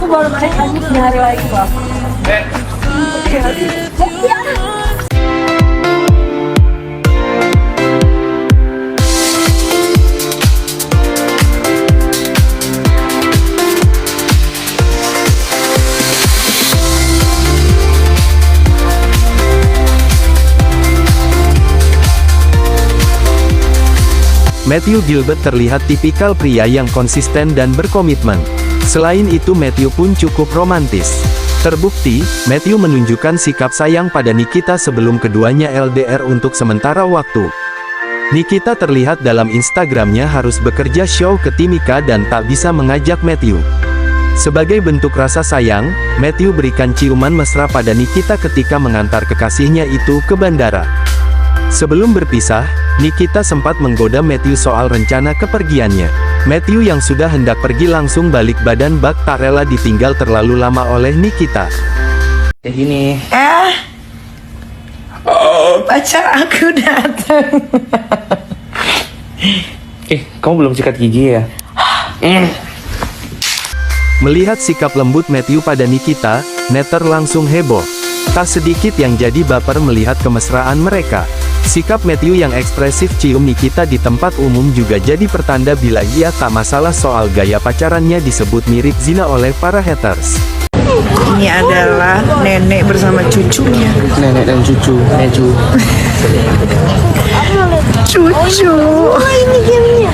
baru naik lagi 3 hari lagi, Bang. Matthew Gilbert terlihat tipikal pria yang konsisten dan berkomitmen. Selain itu Matthew pun cukup romantis. Terbukti, Matthew menunjukkan sikap sayang pada Nikita sebelum keduanya LDR untuk sementara waktu. Nikita terlihat dalam Instagramnya harus bekerja show ke Timika dan tak bisa mengajak Matthew. Sebagai bentuk rasa sayang, Matthew berikan ciuman mesra pada Nikita ketika mengantar kekasihnya itu ke bandara. Sebelum berpisah, Nikita sempat menggoda Matthew soal rencana kepergiannya. Matthew yang sudah hendak pergi langsung balik badan bak tak rela ditinggal terlalu lama oleh Nikita. Kayak gini. Pacar aku datang. Kamu belum sikat gigi ya? Melihat sikap lembut Matthew pada Nikita, Nether langsung heboh. Tak sedikit yang jadi baper melihat kemesraan mereka. Sikap Matthew yang ekspresif cium Nikita di tempat umum juga jadi pertanda bila ia tak masalah soal gaya pacarannya disebut mirip zina oleh para haters. Ini adalah nenek bersama cucunya. Nenek dan cucu. Cucu. Ini gamenya.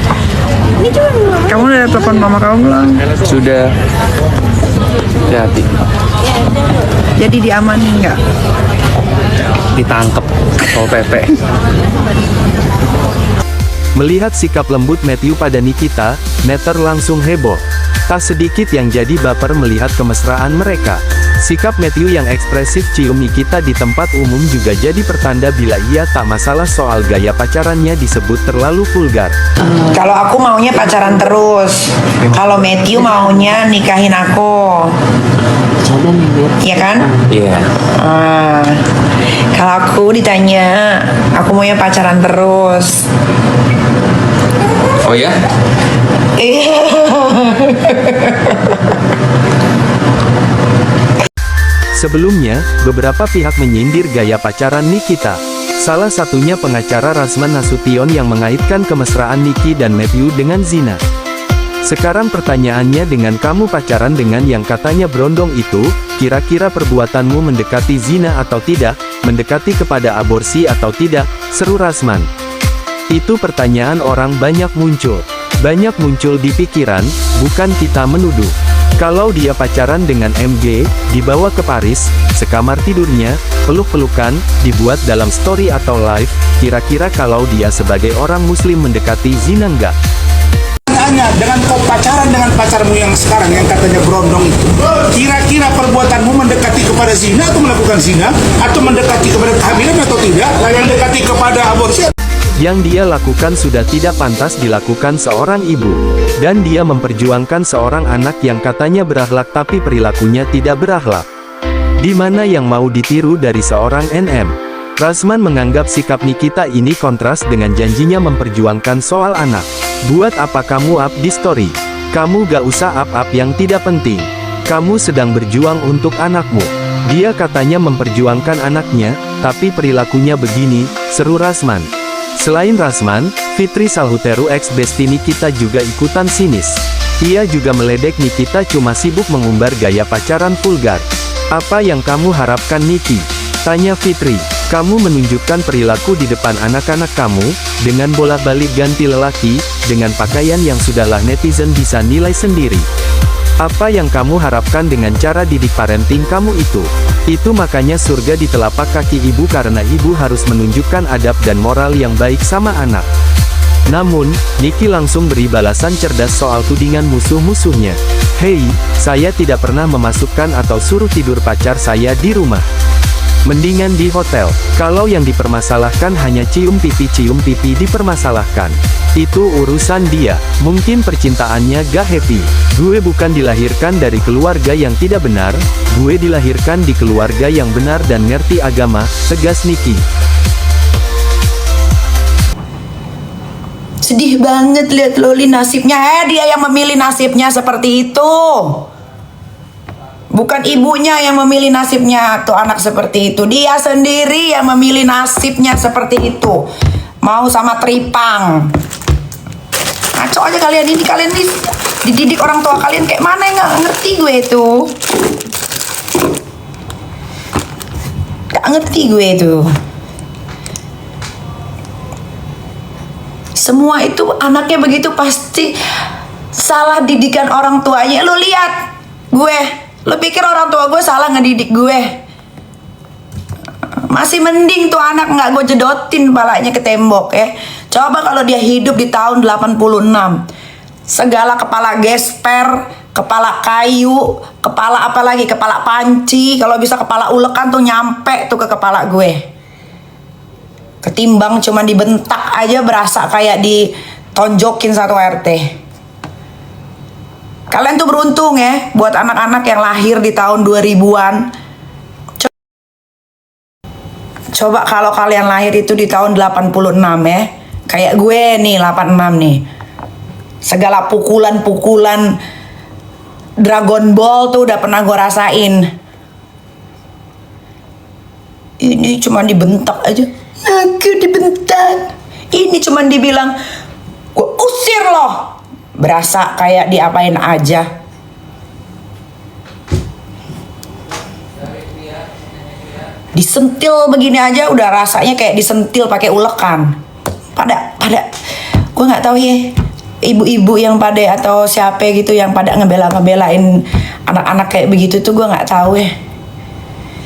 Ini cuma. Kamu udah telepon mama kamu belum? Sudah. Hati. Jadi diamanin nggak? Ditangkep Satpol PP. Melihat sikap lembut Matthew pada Nikita, Nether langsung heboh. Tak sedikit yang jadi baper melihat kemesraan mereka. Sikap Matthew yang ekspresif cium Nikita di tempat umum juga jadi pertanda bila ia tak masalah soal gaya pacarannya disebut terlalu vulgar. Kalau aku maunya pacaran terus. Kalau Matthew maunya nikahin aku. Iya kan? Iya. Kalau aku ditanya, aku maunya pacaran terus. Oh ya? Sebelumnya, beberapa pihak menyindir gaya pacaran Nikita. Salah satunya pengacara Razman Nasution yang mengaitkan kemesraan Niki dan Matthew dengan zina. Sekarang pertanyaannya, dengan kamu pacaran dengan yang katanya berondong itu, kira-kira perbuatanmu mendekati zina atau tidak, mendekati kepada aborsi atau tidak, seru Razman. Itu pertanyaan orang banyak muncul. Banyak muncul di pikiran, bukan kita menuduh. Kalau dia pacaran dengan MG, dibawa ke Paris, sekamar tidurnya, peluk-pelukan, dibuat dalam story atau live, kira-kira kalau dia sebagai orang muslim mendekati zina enggak? Dengan kau pacaran dengan pacarmu yang sekarang yang katanya berondong itu, kira-kira perbuatanmu mendekati kepada zina atau melakukan zina, atau mendekati kepada kehamilan atau tidak, mendekati kepada aborsi? Yang dia lakukan sudah tidak pantas dilakukan seorang ibu. Dan dia memperjuangkan seorang anak yang katanya berakhlak tapi perilakunya tidak berakhlak. Di mana yang mau ditiru dari seorang NM? Razman menganggap sikap Nikita ini kontras dengan janjinya memperjuangkan soal anak. Buat apa kamu up di story? Kamu gak usah up yang tidak penting. Kamu sedang berjuang untuk anakmu. Dia katanya memperjuangkan anaknya, tapi perilakunya begini, seru Razman. Selain Razman, Fitri Salhuteru ex-bestie Nikita juga ikutan sinis. Ia juga meledek Nikita cuma sibuk mengumbar gaya pacaran vulgar. Apa yang kamu harapkan Niki? Tanya Fitri. Kamu menunjukkan perilaku di depan anak-anak kamu, dengan bolak-balik ganti lelaki, dengan pakaian yang sudahlah netizen bisa nilai sendiri. Apa yang kamu harapkan dengan cara didik parenting kamu itu? Itu makanya surga di telapak kaki ibu karena ibu harus menunjukkan adab dan moral yang baik sama anak. Namun, Niki langsung beri balasan cerdas soal tudingan musuh-musuhnya. Hei, saya tidak pernah memasukkan atau suruh tidur pacar saya di rumah. Mendingan di hotel. Kalau yang dipermasalahkan hanya cium pipi dipermasalahkan. Itu urusan dia. Mungkin percintaannya gak happy. Gue bukan dilahirkan dari keluarga yang tidak benar, gue dilahirkan di keluarga yang benar dan ngerti agama, tegas Niki. Sedih banget lihat Loli nasibnya. Dia yang memilih nasibnya seperti itu. Bukan ibunya yang memilih nasibnya tuh anak seperti itu. Dia sendiri yang memilih nasibnya seperti itu. Mau sama Tripang. Ngaco aja kalian ini dididik orang tua kalian kayak mana, nggak ngerti gue itu. Nggak ngerti gue itu. Semua itu anaknya begitu pasti salah didikan orang tuanya. Lu lihat gue, lu pikir orang tua gue salah ngedidik gue? Masih mending tuh anak nggak gue jedotin palanya ke tembok ya. Coba kalau dia hidup di tahun 86, segala kepala gesper, kepala kayu, kepala apa lagi, kepala panci, kalau bisa kepala ulekan tuh nyampe tuh ke kepala gue. Ketimbang cuma dibentak aja berasa kayak ditonjokin satu RT. Kalian tuh beruntung ya buat anak-anak yang lahir di tahun 2000-an. Coba kalau kalian lahir itu di tahun 86 ya. Kayak gue nih 86 nih. Segala pukulan-pukulan Dragon Ball tuh udah pernah gue rasain. Ini cuma dibentak aja. Aku dibentak. Ini cuma dibilang gue usir loh. Berasa kayak diapain aja. Disentil begini aja udah rasanya kayak disentil pakai ulekan. Pada gue nggak tahu ya, ibu-ibu yang pada atau siapa gitu yang pada ngebelain anak-anak kayak begitu tuh gue nggak tahu ya.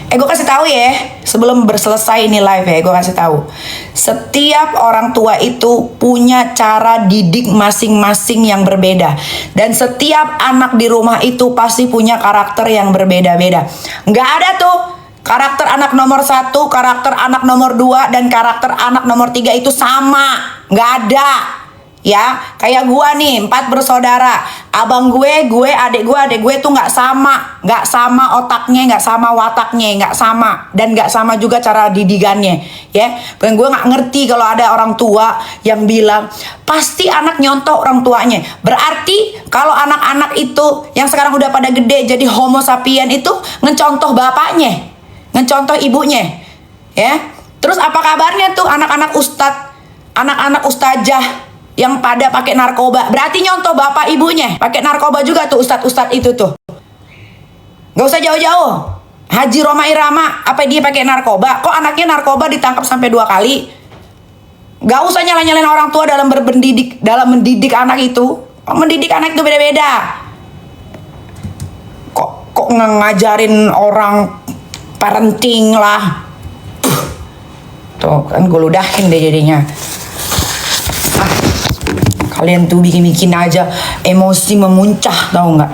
Gue kasih tahu ya, sebelum berselesai ini live ya, gue kasih tahu. Setiap orang tua itu punya cara didik masing-masing yang berbeda. Dan setiap anak di rumah itu pasti punya karakter yang berbeda-beda. Nggak ada tuh karakter anak nomor 1, karakter anak nomor 2, dan karakter anak nomor 3 itu sama. Nggak ada. Ya, kayak gua nih 4 bersaudara. Abang gue, adik gue tuh nggak sama. Nggak sama otaknya, nggak sama wataknya, nggak sama. Dan nggak sama juga cara didikannya. Ya, dan gue nggak ngerti kalau ada orang tua yang bilang pasti anak nyontoh orang tuanya. Berarti kalau anak-anak itu yang sekarang udah pada gede jadi homo sapien itu ngecontoh bapaknya, ngecontoh ibunya. Ya, terus apa kabarnya tuh anak-anak ustadz, anak-anak ustazah yang pada pakai narkoba? Berarti nyontoh bapak ibunya pakai narkoba juga tuh ustadz-ustadz itu tuh. Gak usah jauh-jauh. Haji Roma Irama, apa dia pakai narkoba? Kok anaknya narkoba ditangkap sampai 2 kali? Gak usah nyalain orang tua dalam mendidik anak itu. Mendidik anak itu beda-beda. Kok ngajarin orang parenting lah. Tuh kan gue ludahin deh jadinya. Kalian tuh bikin-bikin aja emosi memuncah, tahu nggak?